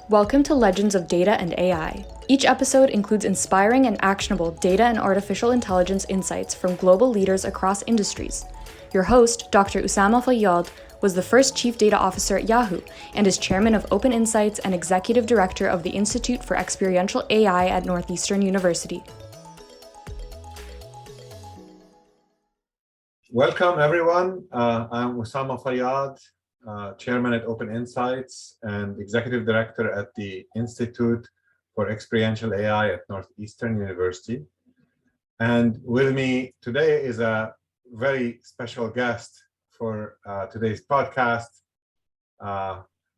Welcome to Legends of Data and AI. Each episode includes inspiring and actionable data and artificial intelligence insights from global leaders across industries. Your host, Dr. Usama Fayyad, was the first Chief Data Officer at Yahoo and is Chairman of Open Insights and Executive Director of the Institute for Experiential AI at Northeastern University. Welcome, everyone. I'm Usama Fayyad, Chairman at Open Insights and Executive Director at the Institute for Experiential AI at Northeastern University. And with me today is a very special guest for today's podcast,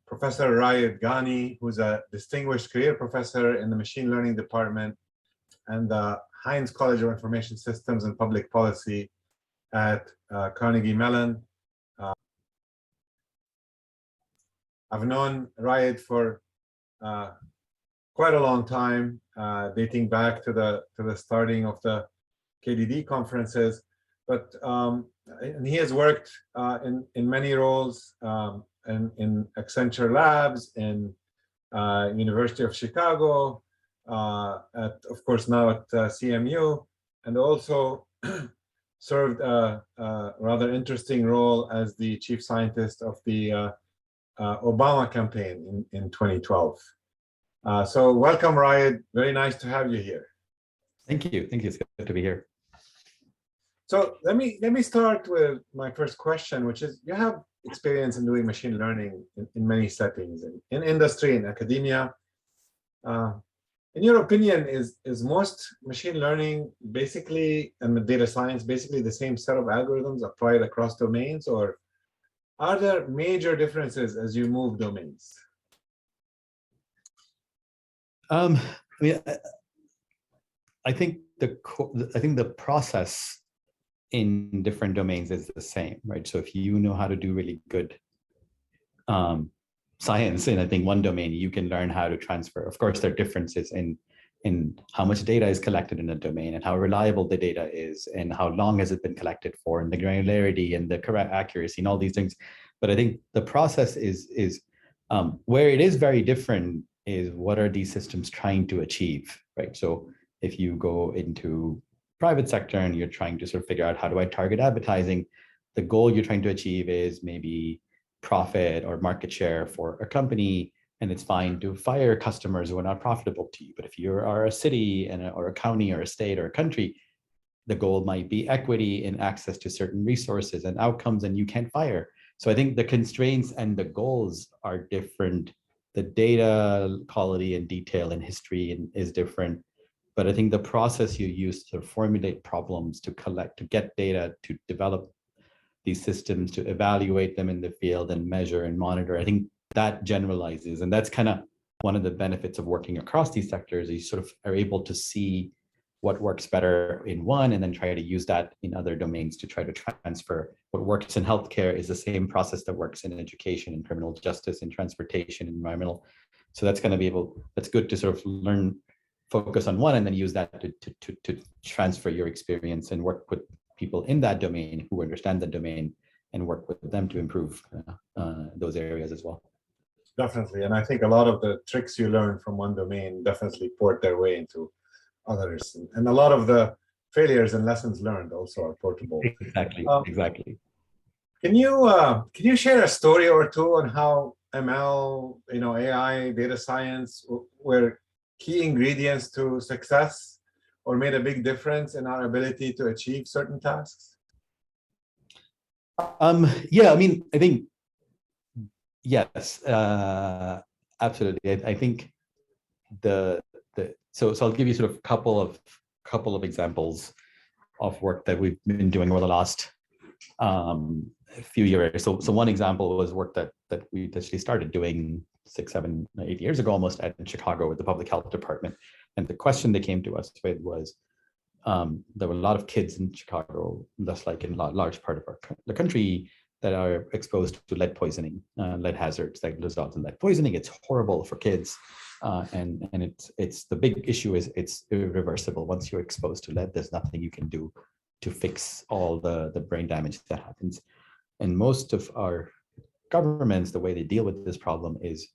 Professor Rayid Ghani, who's a distinguished career professor in the Machine Learning Department and the Heinz College of Information Systems and Public Policy at Carnegie Mellon. I've known Rayid for quite a long time, dating back to the starting of the KDD conferences. But and he has worked in many roles in Accenture Labs, in University of Chicago, of course now at CMU, and also served a rather interesting role as the chief scientist of the Obama campaign in 2012. So welcome, Rayid. Very nice to have you here. Thank you. It's good to be here. So let me start with my first question, which is, you have experience in doing machine learning in many settings, in industry, in academia. In your opinion, is most machine learning basically, and data science, basically the same set of algorithms applied across domains, or are there major differences as you move domains? I think the process in different domains is the same, right? So if you know how to do really good science in, I think, one domain, you can learn how to transfer. Of course, there are differences in how much data is collected in a domain and how reliable the data is and how long has it been collected for and the granularity and the correct accuracy and all these things. But I think the process is where it is very different is what are these systems trying to achieve, right? So if you go into private sector and you're trying to sort of figure out how do I target advertising, the goal you're trying to achieve is maybe profit or market share for a company, and it's fine to fire customers who are not profitable to you. But if you are a city or a county or a state or a country, the goal might be equity and access to certain resources and outcomes, and you can't fire. So I think the constraints and the goals are different. The data quality and detail and history is different. But I think the process you use to formulate problems, to collect, to get data, to develop these systems, to evaluate them in the field and measure and monitor, I think that generalizes. And that's kind of one of the benefits of working across these sectors. You sort of are able to see what works better in one and then try to use that in other domains to try to transfer. What works in healthcare is the same process that works in education and criminal justice and transportation and environmental. So that's going to be that's good to sort of focus on one and then use that to transfer your experience and work with people in that domain who understand the domain and work with them to improve those areas as well. Definitely. And I think a lot of the tricks you learn from one domain definitely port their way into others. And a lot of the failures and lessons learned also are portable. Exactly. Can you share a story or two on how ML, AI, data science were key ingredients to success or made a big difference in our ability to achieve certain tasks? Yeah, I mean, I think, yes, absolutely. I think so I'll give you sort of a couple of examples of work that we've been doing over the last few years. So one example was work that we actually started doing 6, 7, 8 years ago almost in Chicago with the public health department. And the question they came to us with was, there were a lot of kids in Chicago, just like in a large part of the country, that are exposed to lead poisoning, lead hazards that result in lead poisoning. It's horrible for kids. And it's the big issue is it's irreversible. Once you're exposed to lead, there's nothing you can do to fix all the brain damage that happens. And most of our governments, the way they deal with this problem is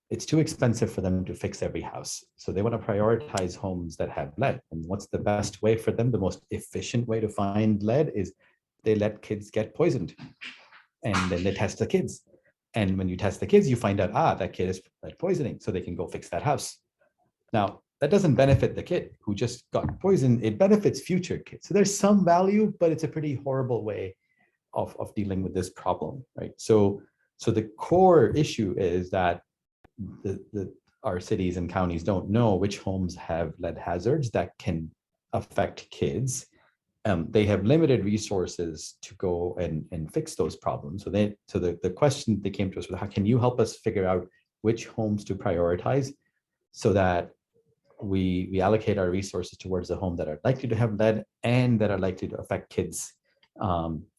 it's too expensive for them to fix every house. So they want to prioritize homes that have lead. And what's the best way for them? The most efficient way to find lead is they let kids get poisoned. And then they test the kids. And when you test the kids, you find out, that kid is lead poisoning. So they can go fix that house. Now, that doesn't benefit the kid who just got poisoned. It benefits future kids. So there's some value, but it's a pretty horrible way of dealing with this problem, right? So the core issue is that our cities and counties don't know which homes have lead hazards that can affect kids. They have limited resources to go and fix those problems. So the question they came to us was, how can you help us figure out which homes to prioritize so that we allocate our resources towards the home that are likely to have lead and that are likely to affect kids,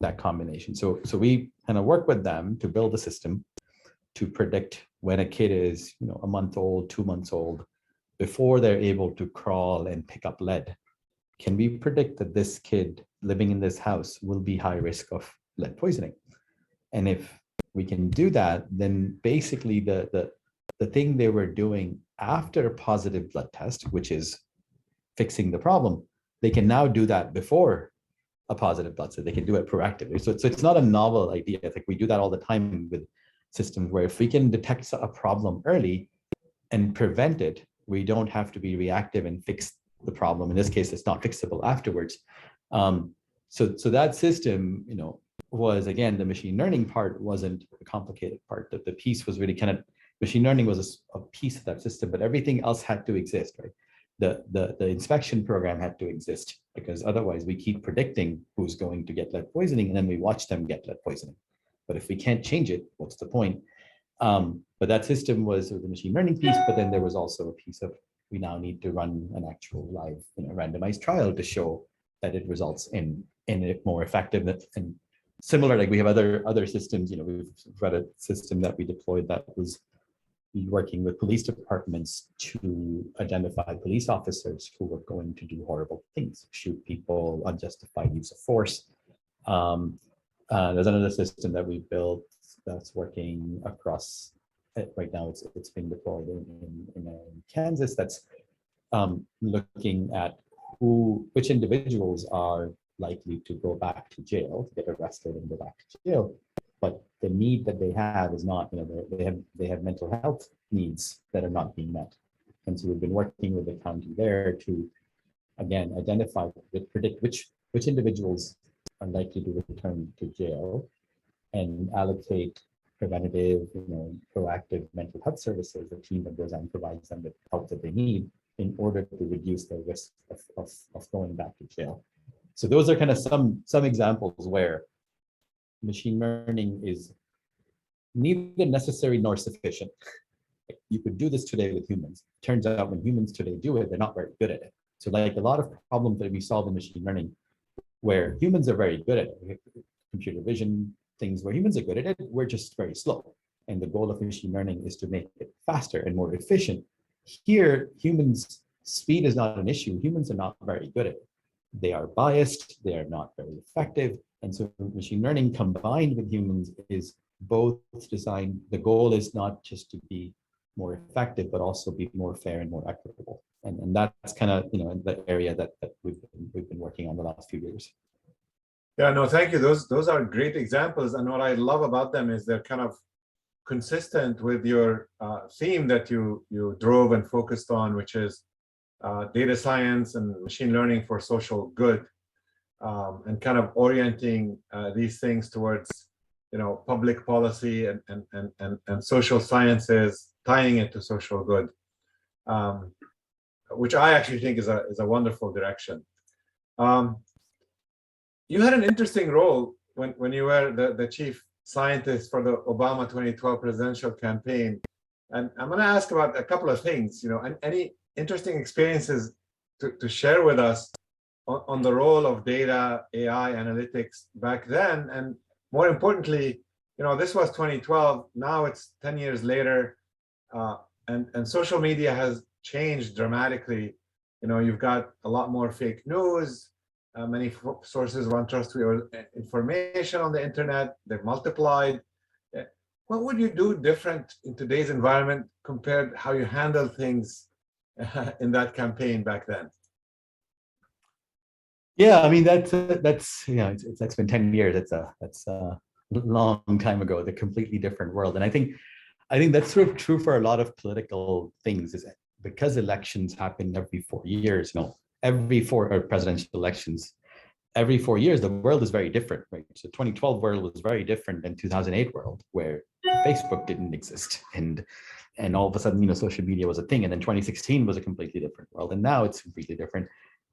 that combination. So we kind of work with them to build a system to predict when a kid is, a month old, 2 months old, before they're able to crawl and pick up lead. Can we predict that this kid living in this house will be high risk of lead poisoning? And if we can do that, then basically the thing they were doing after a positive blood test, which is fixing the problem, they can now do that before a positive blood test. They can do it proactively. So it's not a novel idea. I think we do that all the time with systems where if we can detect a problem early and prevent it, we don't have to be reactive and fix the problem. In this case, it's not fixable afterwards. So that system, was, again, the machine learning part wasn't a complicated part. The piece was really kind of, machine learning was a piece of that system, but everything else had to exist, right? The inspection program had to exist, because otherwise we keep predicting who's going to get lead poisoning and then we watch them get lead poisoning. But if we can't change it, what's the point? But that system was the machine learning piece, but then there was also a piece of, we now need to run an actual live, randomized trial to show that it results in a more effective and similar. Like we have other systems, we've got a system that we deployed that was working with police departments to identify police officers who were going to do horrible things, shoot people, unjustified use of force. There's another system that we built that's working across. Right now, it's being deployed in Kansas. That's looking at which individuals are likely to go back to jail, to get arrested and go back to jail. But the need that they have is not, they have mental health needs that are not being met. And so we've been working with the county there to, again, identify, predict which individuals are likely to return to jail and allocate preventative, proactive mental health services. The team that goes out and provides them with help that they need in order to reduce their risk of going back to jail. So those are kind of some examples where machine learning is neither necessary nor sufficient. You could do this today with humans. Turns out when humans today do it, they're not very good at it. So like a lot of problems that we solve in machine learning, where humans are very good at it, computer vision, things where humans are good at it, we're just very slow. And the goal of machine learning is to make it faster and more efficient. Here, humans' speed is not an issue. Humans are not very good at it. They are biased, they are not very effective. And so machine learning combined with humans is both designed, the goal is not just to be more effective, but also be more fair and more equitable. And that's kind of, the area that we've been working on the last few years. Yeah, no, thank you. Those are great examples. And what I love about them is they're kind of consistent with your theme that you drove and focused on, which is data science and machine learning for social good, and kind of orienting these things towards, public policy and social sciences, tying it to social good, which I actually think is a wonderful direction. You had an interesting role when you were the chief scientist for the Obama 2012 presidential campaign. And I'm going to ask about a couple of things, and any interesting experiences to share with us on the role of data, AI, analytics back then. And more importantly, this was 2012, now it's 10 years later, and social media has changed dramatically. You've got a lot more fake news. Many sources want trustworthy information on the internet. They've multiplied. What would you do different in today's environment compared how you handle things in that campaign back then? Yeah, I mean that's it's been 10 years. That's a long time ago. The completely different world, and I think that's sort of true for a lot of political things. Is because elections happen every 4 years. Every four or presidential elections, every 4 years, the world is very different, right? So 2012 world was very different than 2008 world, where Facebook didn't exist, and all of a sudden, social media was a thing, and then 2016 was a completely different world, and now it's completely different.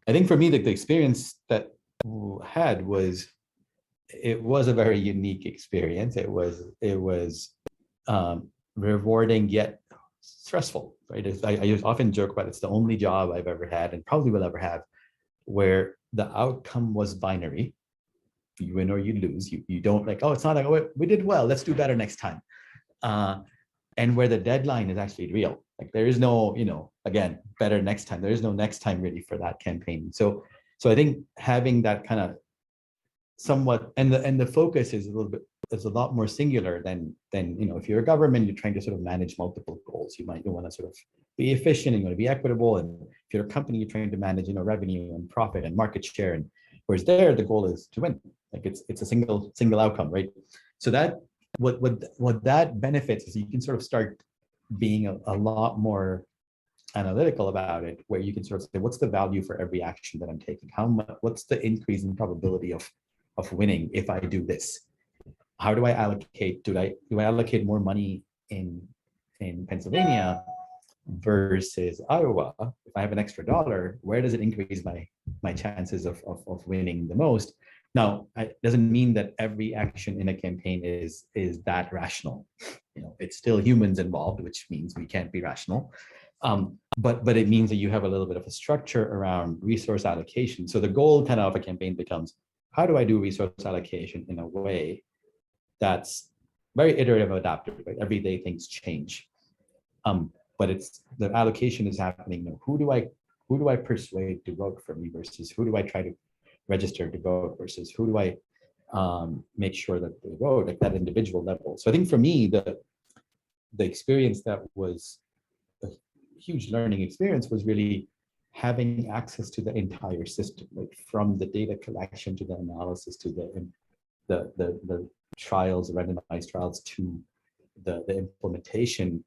I think for me, the experience that I had was a very unique experience. It was rewarding yet stressful, right? I often joke about it's the only job I've ever had and probably will ever have where the outcome was binary. You win or you lose. You don't like, oh, it's not like, oh, we did well, let's do better next time. And where the deadline is actually real. Like there is no, again, better next time. There is no next time really for that campaign. So I think having that kind of somewhat, and the focus is a lot more singular than if you're a government, you're trying to sort of manage multiple goals. You want to sort of be efficient, and you want to be equitable. And if you're a company, you're trying to manage, revenue and profit and market share. And whereas there, the goal is to win. Like it's a single outcome, right? So that what that benefits is you can sort of start being a lot more analytical about it, where you can sort of say, what's the value for every action that I'm taking? What's the increase in probability of winning if I do this? How do I allocate? Do I allocate more money in Pennsylvania versus Iowa? If I have an extra dollar, where does it increase my chances of winning the most? Now, it doesn't mean that every action in a campaign is that rational. It's still humans involved, which means we can't be rational. But it means that you have a little bit of a structure around resource allocation. So the goal kind of a campaign becomes, how do I do resource allocation in a way that's very iterative, adaptive, right? Every day things change. But it's the allocation is happening. Who do I persuade to vote for me versus who do I try to register to vote versus who do I make sure that they vote at that individual level. So I think for me, the experience that was a huge learning experience was really having access to the entire system, like from the data collection to the analysis to the trials, the randomized trials to the implementation.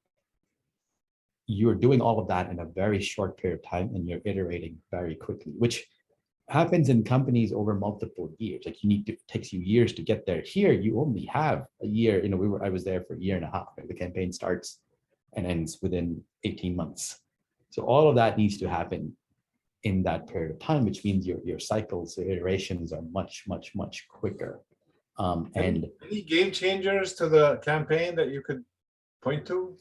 You're doing all of that in a very short period of time, and you're iterating very quickly, which happens in companies over multiple years. Like it takes you years to get there. Here, you only have a year. I was there for a year and a half. Right? The campaign starts and ends within 18 months. So all of that needs to happen in that period of time, which means your cycles, your iterations are much, much, much quicker. And any game changers to the campaign that you could point to?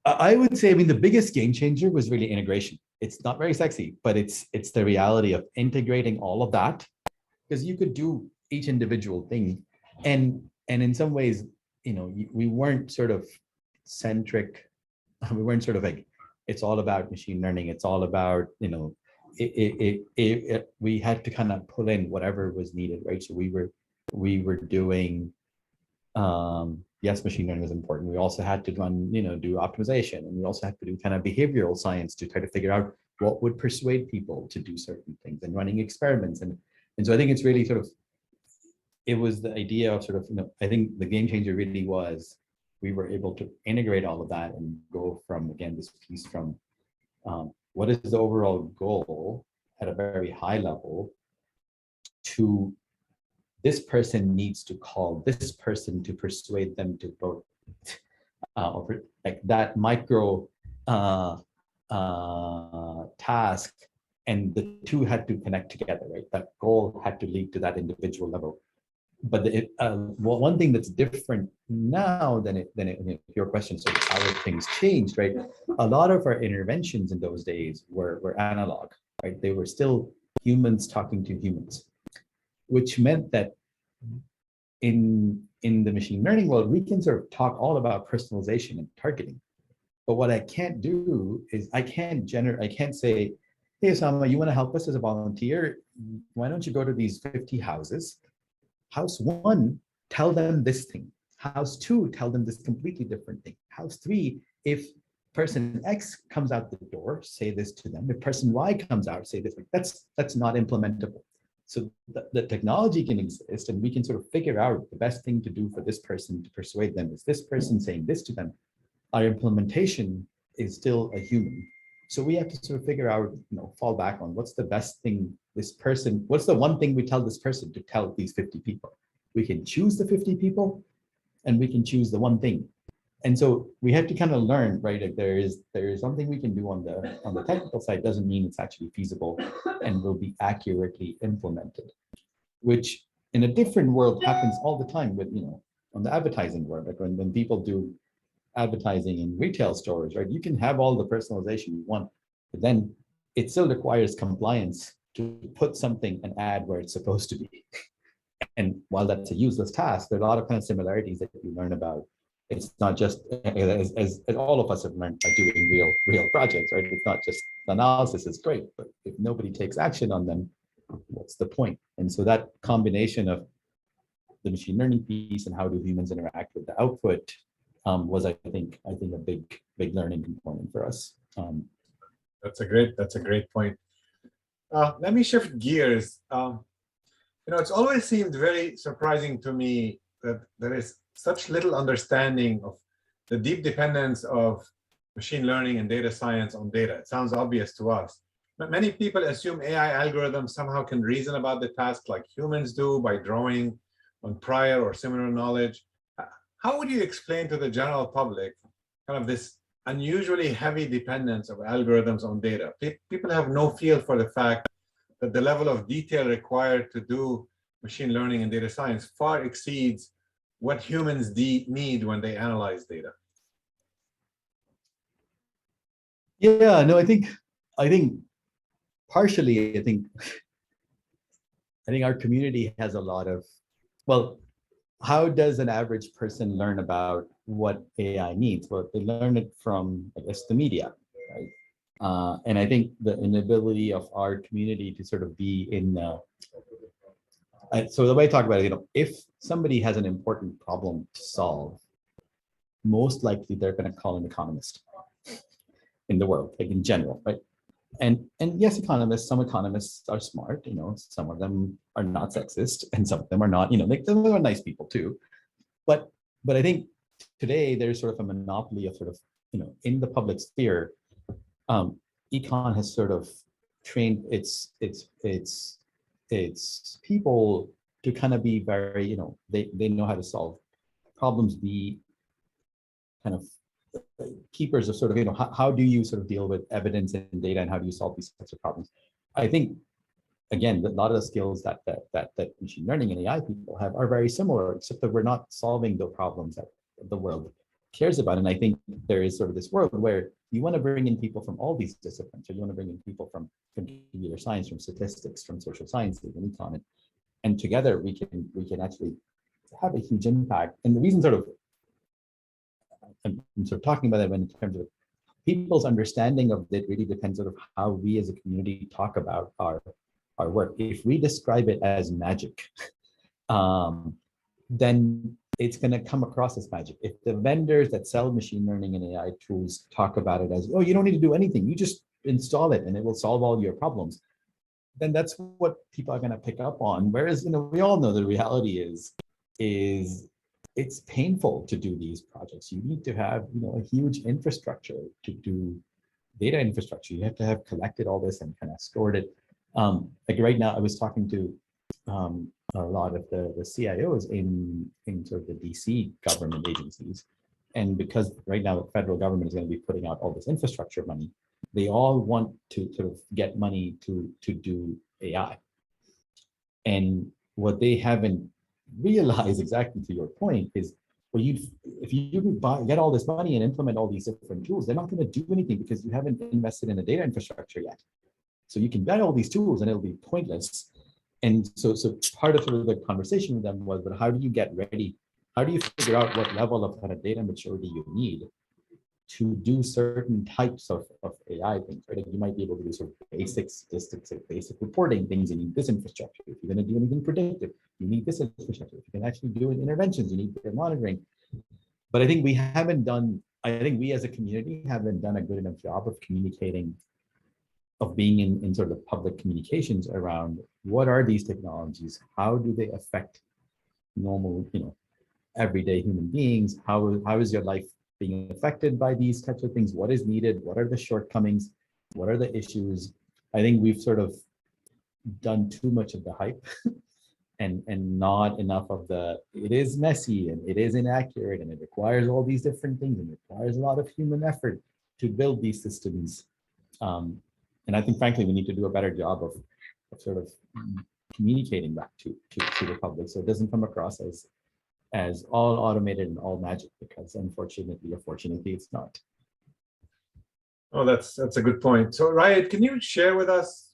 I would say, the biggest game changer was really integration. It's not very sexy, but it's the reality of integrating all of that, because you could do each individual thing. And in some ways, we weren't sort of centric. We weren't sort of like, it's all about machine learning. It's all about, we had to kind of pull in whatever was needed, right? So we were doing, yes, machine learning was important. We also had to run, do optimization, and we also had to do kind of behavioral science to try to figure out what would persuade people to do certain things, and running experiments. And so I think it's really sort of, it was the idea of sort of, I think the game changer really was we were able to integrate all of that and go from, again, this piece from what is the overall goal at a very high level to this person needs to call this person to persuade them to vote. Like that micro task, and the two had to connect together, right? That goal had to lead to that individual level. But one thing that's different now than your question, so how have things changed, right? A lot of our interventions in those days were analog, right? They were still humans talking to humans, which meant that in the machine learning world, we can sort of talk all about personalization and targeting. But what I can't do is I can't say, hey, Usama, you want to help us as a volunteer? Why don't you go to these 50 houses? House 1, tell them this thing. House 2, tell them this completely different thing. House 3, if person X comes out the door, say this to them. If person Y comes out, say this. Like that's not implementable. So the technology can exist, and we can sort of figure out the best thing to do for this person to persuade them is this person saying this to them. Our implementation is still a human. So we have to sort of figure out, fall back on what's the best thing this person, what's the one thing we tell this person to tell these 50 people. We can choose the 50 people, and we can choose the one thing. And so we have to kind of learn, right? Like there is something we can do on the technical side, doesn't mean it's actually feasible and will be accurately implemented, which in a different world happens all the time with, on the advertising world. Like when people do advertising in retail stores, right? You can have all the personalization you want, but then it still requires compliance to put something, an ad where it's supposed to be. And while that's a useless task, there are a lot of kind of similarities that you learn about. It's not just, as all of us have learned by doing real projects, right? It's not just the analysis is great, but if nobody takes action on them, what's the point? And so that combination of the machine learning piece and how do humans interact with the output was, I think a big learning component for us. That's a great point. Let me shift gears. It's always seemed very surprising to me that there is such little understanding of the deep dependence of machine learning and data science on data. It sounds obvious to us, but many people assume AI algorithms somehow can reason about the task like humans do by drawing on prior or similar knowledge. How would you explain to the general public kind of this unusually heavy dependence of algorithms on data? People have no feel for the fact that the level of detail required to do machine learning and data science far exceeds what humans need when they analyze data. Yeah, no, I think partially, I think our community has a lot of, well, how does an average person learn about what AI needs? Well, they learn it from, I guess, the media, right? And I think the inability of our community to sort of be in, so the way I talk about it, if somebody has an important problem to solve, most likely they're going to call an economist in the world, like in general, right? And yes, some economists are smart, some of them are not sexist, and some of them are not, like they're nice people too. But I think today there's sort of a monopoly of sort of, in the public sphere, econ has sort of trained its people to kind of be very, they know how to solve problems, be kind of keepers of sort of, how do you sort of deal with evidence and data, and how do you solve these types of problems? I think, again, a lot of the skills that machine learning and AI people have are very similar, except that we're not solving the problems that the world cares about. And I think there is sort of this world where you want to bring in people from all these disciplines, or you want to bring in people from computer science, from statistics, from social sciences, and econ, and together we can actually have a huge impact. And the reason sort of I'm sort of talking about that in terms of people's understanding of it really depends on how we as a community talk about our work. If we describe it as magic, then it's going to come across as magic. If the vendors that sell machine learning and AI tools talk about it as, oh, you don't need to do anything, you just install it and it will solve all your problems, then that's what people are going to pick up on. Whereas, we all know the reality is it's painful to do these projects. You need to have, a huge infrastructure to do data infrastructure. You have to have collected all this and kind of stored it. Like right now, I was talking to a lot of the CIOs in sort of the DC government agencies. And because right now the federal government is going to be putting out all this infrastructure money, they all want to sort of get money to do AI. And what they haven't realized, exactly to your point, is, well, if you get all this money and implement all these different tools, they're not going to do anything because you haven't invested in the data infrastructure yet. So you can buy all these tools and it'll be pointless. And so part of the conversation with them was, but how do you get ready? How do you figure out what level of kind of data maturity you need to do certain types of AI things, right? Like you might be able to do sort of basic statistics, like basic reporting things. You need this infrastructure. If you're going to do anything predictive, you need this infrastructure. If you can actually do interventions, you need data monitoring. But I think we haven't done I think we as a community haven't done a good enough job of communicating, of being in sort of public communications around what are these technologies, how do they affect normal, everyday human beings, how is your life being affected by these types of things, what is needed, what are the shortcomings, what are the issues. I think we've sort of done too much of the hype and not enough of the, it is messy and it is inaccurate and it requires all these different things and requires a lot of human effort to build these systems. And I think, frankly, we need to do a better job of sort of communicating that to the public, so it doesn't come across as all automated and all magic, because unfortunately or fortunately, it's not. Oh, that's a good point. So, Rayid, can you share with us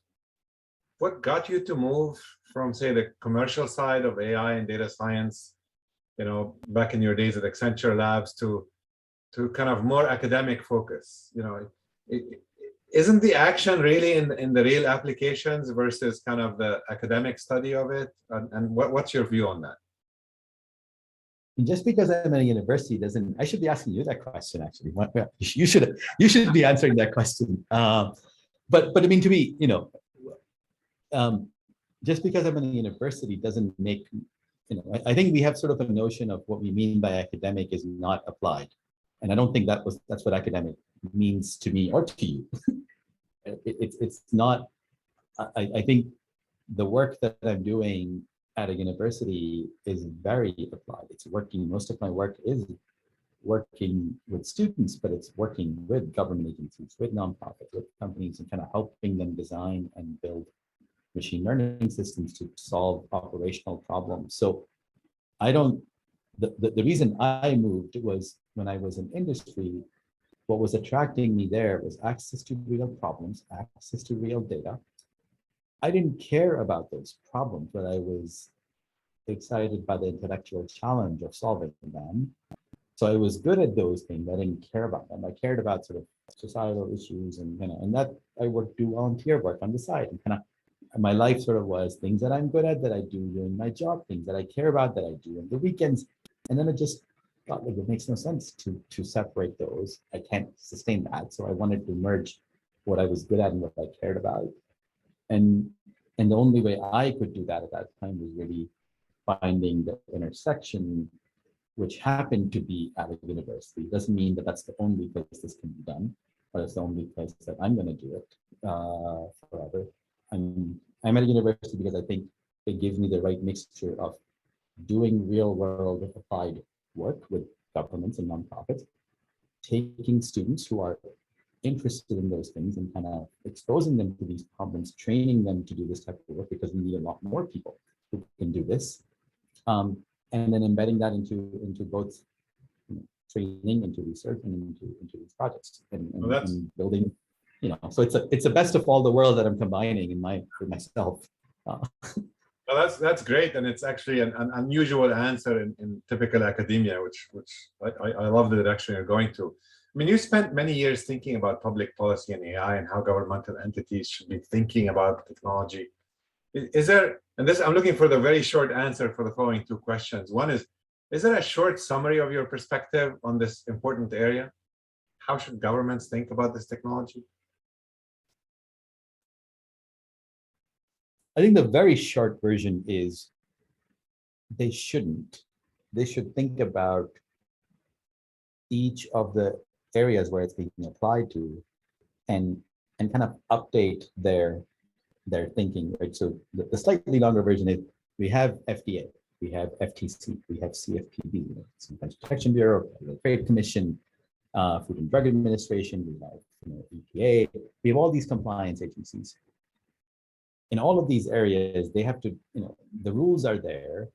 what got you to move from, say, the commercial side of AI and data science, back in your days at Accenture Labs, to kind of more academic focus? Isn't the action really in the real applications versus kind of the academic study of it? And what's your view on that? Just because I'm at a university doesn't, I should be asking you that question, actually. You should be answering that question. But I mean, to me, just because I'm in a university doesn't make, I think we have sort of a notion of what we mean by academic is not applied. And I don't think that's what academic means to me or to you. It's not, I think the work that I'm doing at a university is very applied. It's working, most of my work is working with students, but it's working with government agencies, with nonprofits, with companies, and kind of helping them design and build machine learning systems to solve operational problems. So the reason I moved was when I was in industry, what was attracting me there was access to real problems, access to real data. I didn't care about those problems, but I was excited by the intellectual challenge of solving them. So I was good at those things. I didn't care about them. I cared about sort of societal issues and that I do volunteer work on the side, and my life sort of was things that I'm good at that I do during my job, things that I care about that I do on the weekends. And then it just felt like it makes no sense to separate those. I can't sustain that. So I wanted to merge what I was good at and what I cared about. And the only way I could do that at that time was really finding the intersection, which happened to be at a university. It doesn't mean that that's the only place this can be done, but it's the only place that I'm going to do it forever. I'm at a university because I think it gives me the right mixture of doing real world applied work with governments and nonprofits, taking students who are interested in those things and kind of exposing them to these problems, training them to do this type of work, because we need a lot more people who can do this. And then embedding that into both training, into research, and into these projects, and building, so it's a best of all the world that I'm combining for myself. Well, that's great, and it's actually an unusual answer in typical academia, which I love the direction you're going to. I mean, you spent many years thinking about public policy and AI and how governmental entities should be thinking about technology. Is there, and this, I'm looking for the very short answer for the following two questions. One is there a short summary of your perspective on this important area? How should governments think about this technology? I think the very short version is they shouldn't. They should think about each of the areas where it's being applied to and kind of update their thinking, right? So the slightly longer version is we have FDA, we have FTC, we have CFPB, Consumer Protection Bureau, the Trade Commission, Food and Drug Administration, we have EPA, we have all these compliance agencies. In all of these areas, they have to, the rules are there.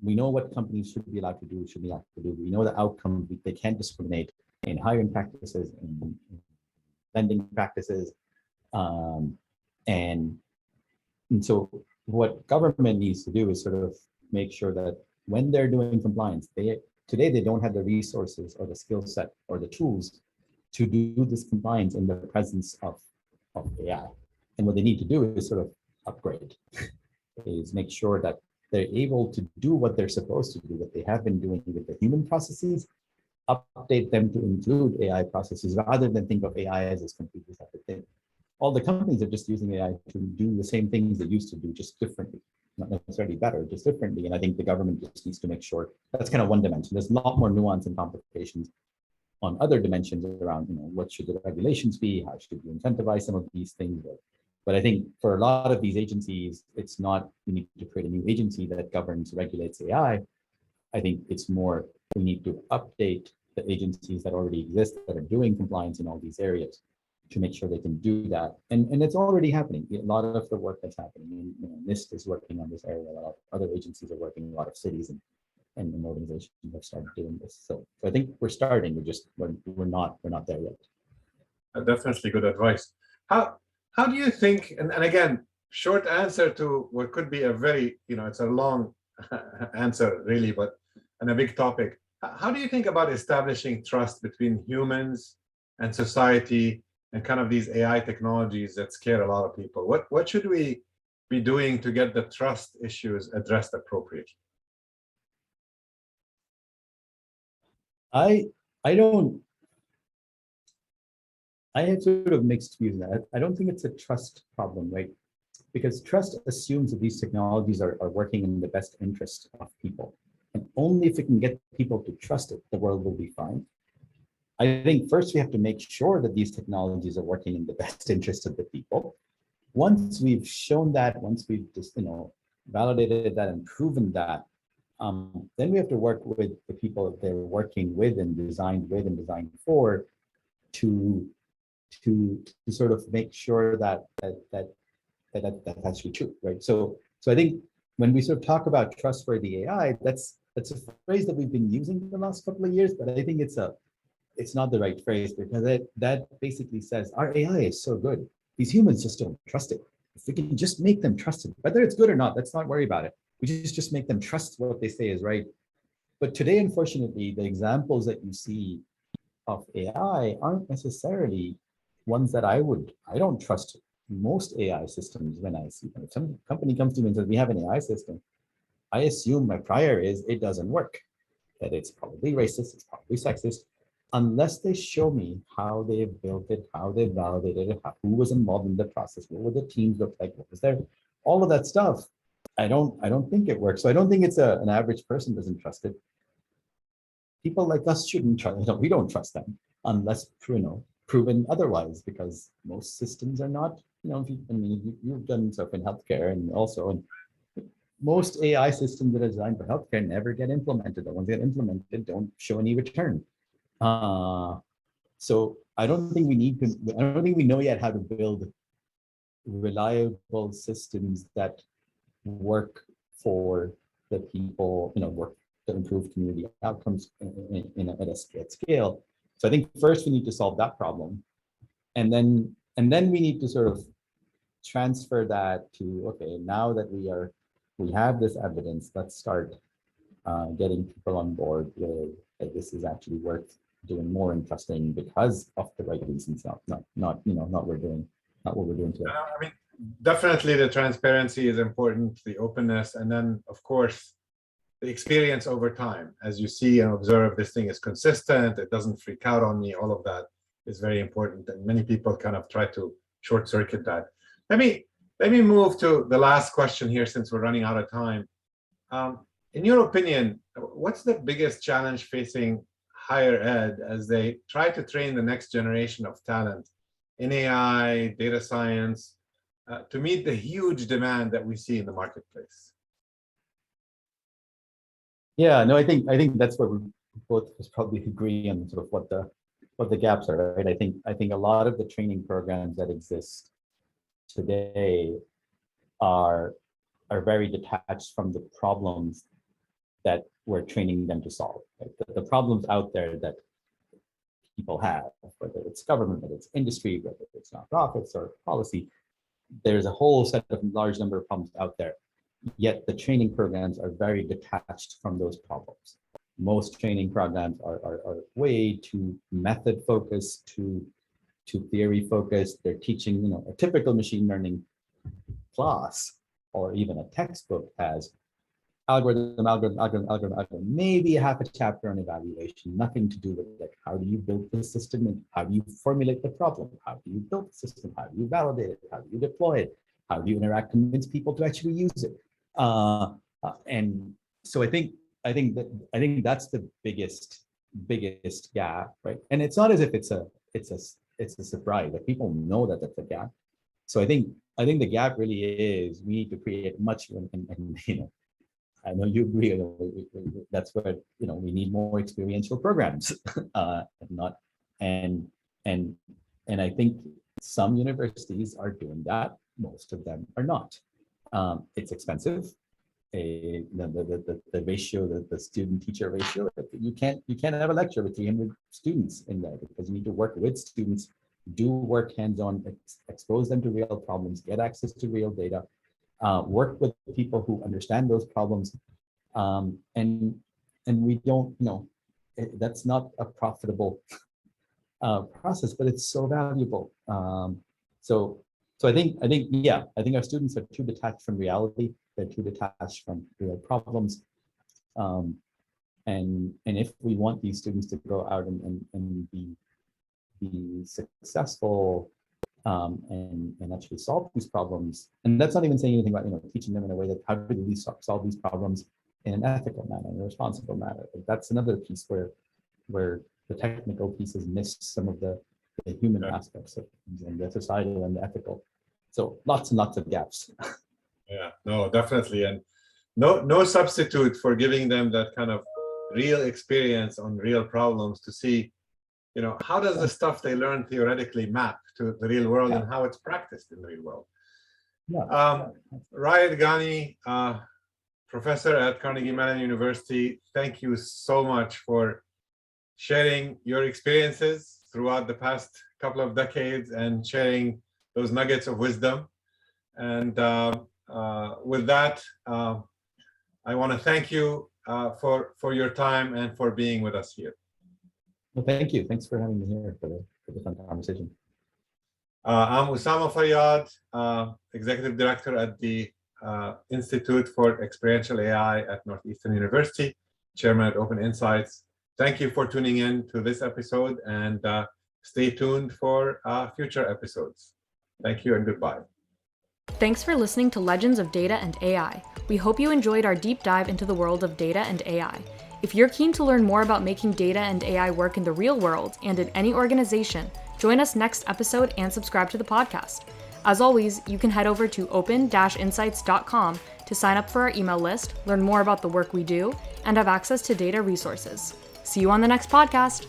We know what companies should be allowed to do, should be allowed to do. We know the outcomes. They can't discriminate in hiring practices, in lending practices. And so what government needs to do is sort of make sure that when they're doing compliance, today they don't have the resources or the skill set or the tools to do this compliance in the presence of AI. And what they need to do is sort of upgrade, is make sure that they're able to do what they're supposed to do, what they have been doing with the human processes, update them to include AI processes rather than think of AI as this completely separate thing. All the companies are just using AI to do the same things they used to do, just differently, not necessarily better, just differently. And I think the government just needs to make sure that's kind of one dimension. There's a lot more nuance and complications on other dimensions around, what should the regulations be? How should we incentivize some of these things? But I think for a lot of these agencies, it's not, we need to create a new agency that governs, regulates AI. I think it's more, we need to update the agencies that already exist that are doing compliance in all these areas to make sure they can do that. And it's already happening. A lot of the work that's happening, NIST is working on this area, a lot of other agencies are working, a lot of cities and organizations have started doing this. So I think we're starting, we're not there yet. Definitely good advice. How do you think, and again, short answer to what could be a very, it's a long answer really, and a big topic. How do you think about establishing trust between humans and society and kind of these AI technologies that scare a lot of people? What should we be doing to get the trust issues addressed appropriately? I have sort of mixed views on that. I don't think it's a trust problem, right? Because trust assumes that these technologies are working in the best interest of people. And only if we can get people to trust it, the world will be fine. I think first we have to make sure that these technologies are working in the best interest of the people. Once we've shown that, once we've just, validated that and proven that, then we have to work with the people that they're working with and designed for to sort of make sure that that's actually true, right? So I think when we sort of talk about trustworthy AI, that's a phrase that we've been using the last couple of years, but I think it's not the right phrase, because that basically says our AI is so good. These humans just don't trust it. If we can just make them trust it, whether it's good or not, let's not worry about it. We just make them trust what they say is right. But today, unfortunately, the examples that you see of AI aren't necessarily ones that I don't trust most AI systems when I see them. If some company comes to me and says, we have an AI system, I assume my prior is it doesn't work, that it's probably racist, it's probably sexist, unless they show me how they've built it, how they validated it, who was involved in the process, what would the teams look like, what was there, all of that stuff. I don't think it works. So I don't think it's an average person doesn't trust it. People like us shouldn't trust, we don't trust them unless, proven otherwise, because most systems are not, you've done stuff in healthcare and also, and most AI systems that are designed for healthcare never get implemented. The ones that get implemented don't show any return. So I don't think we know yet how to build reliable systems that work for the people, work to improve community outcomes at scale. So I think first we need to solve that problem, and then we need to sort of transfer that to, okay, now that we have this evidence, let's start getting people on board with that this is actually worth doing more and trusting because of the right reasons, not what we're doing today. I mean, definitely the transparency is important, the openness, and then of course the experience over time. As you see and observe, this thing is consistent, it doesn't freak out on me, all of that is very important, and many people kind of try to short circuit that. Let me move to the last question here, since we're running out of time. In your opinion, what's the biggest challenge facing higher ed as they try to train the next generation of talent in AI, data science, to meet the huge demand that we see in the marketplace? Yeah, no, I think that's where we both probably agree on sort of what the gaps are, right? I think a lot of the training programs that exist today are very detached from the problems that we're training them to solve. Right? The problems out there that people have, whether it's government, whether it's industry, whether it's nonprofits or policy, there's a whole set of large number of problems out there. Yet the training programs are very detached from those problems. Most training programs are way too method focused, too theory focused. They're teaching, a typical machine learning class or even a textbook has algorithm. Maybe half a chapter on evaluation, nothing to do with like how do you build the system and how do you formulate the problem? How do you build the system? How do you validate it? How do you deploy it? How do you convince people to actually use it? And so I think that's the biggest gap, right? And it's not as if it's a surprise that people know that that's a gap. So I think the gap really is we need to create much, and I know you agree. That's where we need more experiential programs, and I think some universities are doing that. Most of them are not. It's expensive. The ratio, the student-teacher ratio. You can't have a lecture with 300 students in there because you need to work with students, do work hands-on, expose them to real problems, get access to real data. Work with people who understand those problems, and we don't, that's not a profitable process, but it's so valuable. So I think our students are too detached from reality. They're too detached from real problems, and if we want these students to go out and be successful. And actually solve these problems. And that's not even saying anything about teaching them in a way that how do we solve these problems in an ethical manner, in a responsible manner. That's another piece where the technical pieces miss some of the human aspects of things, and the societal and the ethical. So lots and lots of gaps. Yeah, no, definitely, and no substitute for giving them that kind of real experience on real problems to see. How does the stuff they learn theoretically map to the real world and how it's practiced in the real world? Rayid Ghani, professor at Carnegie Mellon University, thank you so much for sharing your experiences throughout the past couple of decades and sharing those nuggets of wisdom. And with that, I want to thank you for your time and for being with us here. Well, thank you. Thanks for having me here for the fun conversation. I'm Usama Fayyad, Executive Director at the Institute for Experiential AI at Northeastern University, Chairman at Open Insights. Thank you for tuning in to this episode, and stay tuned for future episodes. Thank you and goodbye. Thanks for listening to Legends of Data and AI. We hope you enjoyed our deep dive into the world of data and AI. If you're keen to learn more about making data and AI work in the real world and in any organization, join us next episode and subscribe to the podcast. As always, you can head over to open-insights.com to sign up for our email list, learn more about the work we do, and have access to data resources. See you on the next podcast.